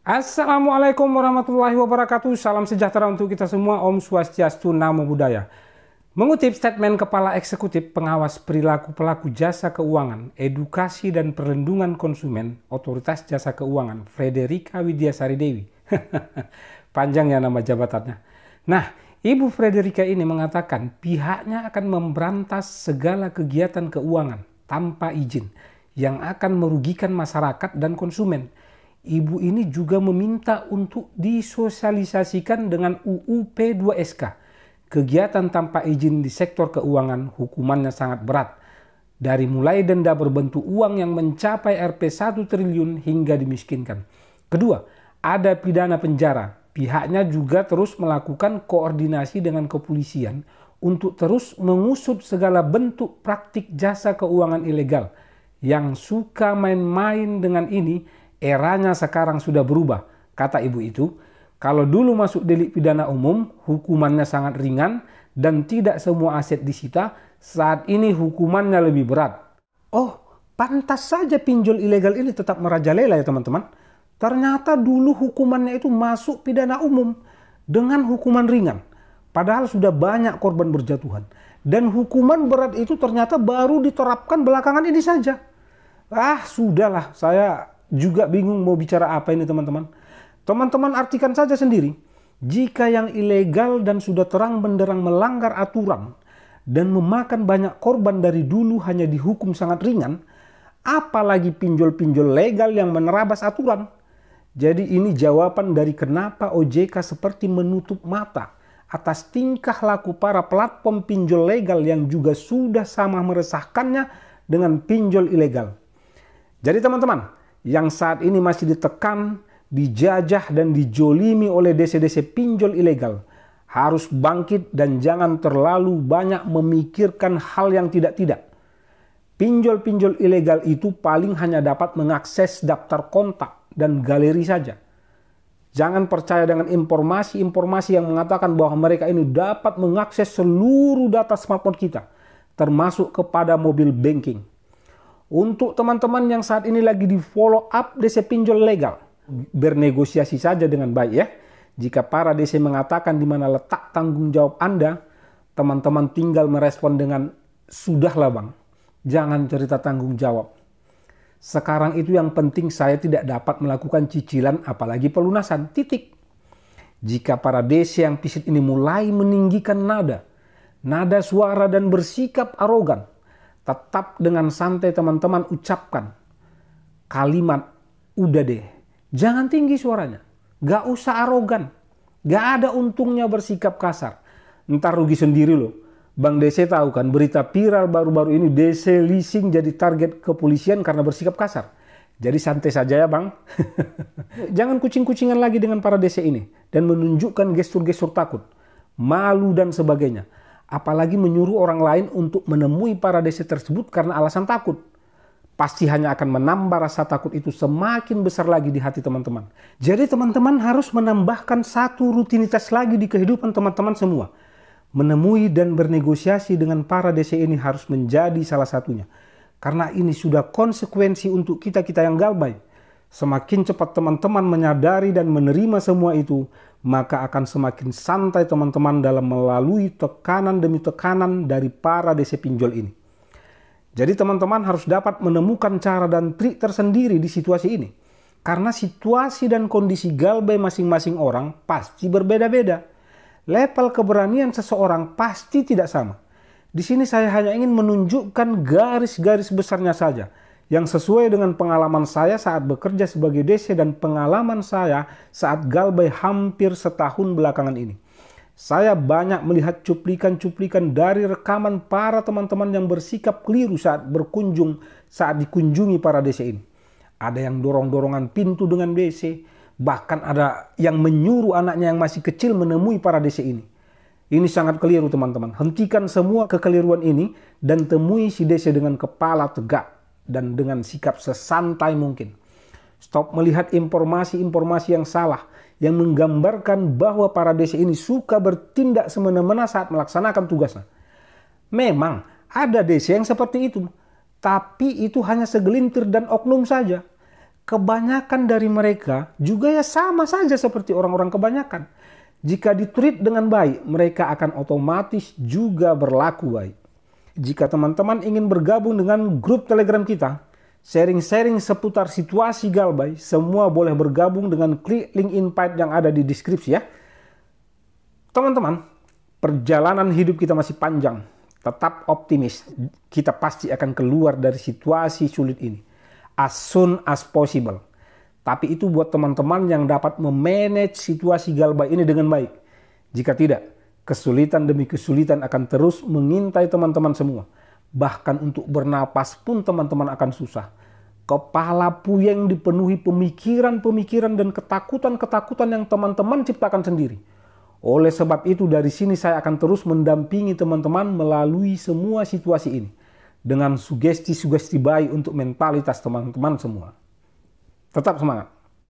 Assalamualaikum warahmatullahi wabarakatuh. Salam sejahtera untuk kita semua. Om Swastiastu, Namo Buddhaya. Mengutip statement Kepala Eksekutif Pengawas Perilaku Pelaku Jasa Keuangan, Edukasi dan Perlindungan Konsumen Otoritas Jasa Keuangan, Frederika Widiasari Dewi. Panjang ya nama jabatannya. Nah, Ibu Frederika ini mengatakan pihaknya akan memberantas segala kegiatan keuangan tanpa izin yang akan merugikan masyarakat dan konsumen. Ibu ini juga meminta untuk disosialisasikan dengan UU P2SK. Kegiatan tanpa izin di sektor keuangan hukumannya sangat berat. Dari mulai denda berbentuk uang yang mencapai Rp 1 triliun hingga dimiskinkan. Kedua, ada pidana penjara. Pihaknya juga terus melakukan koordinasi dengan kepolisian untuk terus mengusut segala bentuk praktik jasa keuangan ilegal. Yang suka main-main dengan ini, eranya sekarang sudah berubah, kata ibu itu. Kalau dulu masuk delik pidana umum, hukumannya sangat ringan dan tidak semua aset disita, saat ini hukumannya lebih berat. Oh, pantas saja pinjol ilegal ini tetap merajalela ya teman-teman. Ternyata dulu hukumannya itu masuk pidana umum dengan hukuman ringan. Padahal sudah banyak korban berjatuhan. Dan hukuman berat itu ternyata baru diterapkan belakangan ini saja. Sudahlah, saya juga bingung mau bicara apa ini teman-teman. Teman-teman artikan saja sendiri. Jika yang ilegal dan sudah terang benderang melanggar aturan dan memakan banyak korban dari dulu hanya dihukum sangat ringan, apalagi pinjol-pinjol legal yang menerabas aturan. Jadi ini jawaban dari kenapa OJK seperti menutup mata atas tingkah laku para platform pinjol legal yang juga sudah sama meresahkannya dengan pinjol ilegal. Jadi teman-teman, yang saat ini masih ditekan, dijajah dan dijolimi oleh dese-dese pinjol ilegal harus bangkit dan jangan terlalu banyak memikirkan hal yang tidak-tidak. Pinjol-pinjol ilegal itu paling hanya dapat mengakses daftar kontak dan galeri saja. Jangan percaya dengan informasi-informasi yang mengatakan bahwa mereka ini dapat mengakses seluruh data smartphone kita, termasuk kepada mobil banking. Untuk teman-teman yang saat ini lagi di follow up DC pinjol legal, bernegosiasi saja dengan baik ya. Jika para DC mengatakan di mana letak tanggung jawab Anda, teman-teman tinggal merespon dengan sudahlah bang, jangan cerita tanggung jawab. Sekarang itu yang penting saya tidak dapat melakukan cicilan apalagi pelunasan, titik. Jika para DC yang pisit ini mulai meninggikan nada suara dan bersikap arogan, tetap dengan santai teman-teman ucapkan kalimat, udah deh, jangan tinggi suaranya, gak usah arogan, gak ada untungnya bersikap kasar, ntar rugi sendiri loh. Bang DC tahu kan berita viral baru-baru ini DC leasing jadi target kepolisian karena bersikap kasar. Jadi santai saja ya bang. Jangan kucing-kucingan lagi dengan para DC ini dan menunjukkan gestur-gestur takut, malu dan sebagainya. Apalagi menyuruh orang lain untuk menemui para DC tersebut karena alasan takut. Pasti hanya akan menambah rasa takut itu semakin besar lagi di hati teman-teman. Jadi teman-teman harus menambahkan satu rutinitas lagi di kehidupan teman-teman semua. Menemui dan bernegosiasi dengan para DC ini harus menjadi salah satunya. Karena ini sudah konsekuensi untuk kita-kita yang galbay. Semakin cepat teman-teman menyadari dan menerima semua itu, maka akan semakin santai teman-teman dalam melalui tekanan demi tekanan dari para DC pinjol ini. Jadi teman-teman harus dapat menemukan cara dan trik tersendiri di situasi ini. Karena situasi dan kondisi galbay masing-masing orang pasti berbeda-beda. Level keberanian seseorang pasti tidak sama. Di sini saya hanya ingin menunjukkan garis-garis besarnya saja yang sesuai dengan pengalaman saya saat bekerja sebagai DC dan pengalaman saya saat galbay hampir setahun belakangan ini. Saya banyak melihat cuplikan-cuplikan dari rekaman para teman-teman yang bersikap keliru saat dikunjungi para DC ini. Ada yang dorong-dorongan pintu dengan DC, bahkan ada yang menyuruh anaknya yang masih kecil menemui para DC ini. Ini sangat keliru teman-teman. Hentikan semua kekeliruan ini dan temui si DC dengan kepala tegak dan dengan sikap sesantai mungkin. Stop melihat informasi-informasi yang salah yang menggambarkan bahwa para DC ini suka bertindak semena-mena saat melaksanakan tugasnya. Memang ada DC yang seperti itu, tapi itu hanya segelintir dan oknum saja. kebanyakan dari mereka juga ya sama saja seperti orang-orang kebanyakan. Jika ditreat dengan baik, mereka akan otomatis juga berlaku baik. Jika teman-teman ingin bergabung dengan grup Telegram kita, sharing-sharing seputar situasi Galbay, semua boleh bergabung dengan klik link invite yang ada di deskripsi ya. Teman-teman, perjalanan hidup kita masih panjang. Tetap optimis, kita pasti akan keluar dari situasi sulit ini as soon as possible. Tapi itu buat teman-teman yang dapat memanage situasi Galbay ini dengan baik. Jika tidak, kesulitan demi kesulitan akan terus mengintai teman-teman semua. Bahkan untuk bernapas pun teman-teman akan susah. Kepala puyeng dipenuhi pemikiran-pemikiran dan ketakutan-ketakutan yang teman-teman ciptakan sendiri. Oleh sebab itu dari sini saya akan terus mendampingi teman-teman melalui semua situasi ini. Dengan sugesti-sugesti baik untuk mentalitas teman-teman semua. Tetap semangat.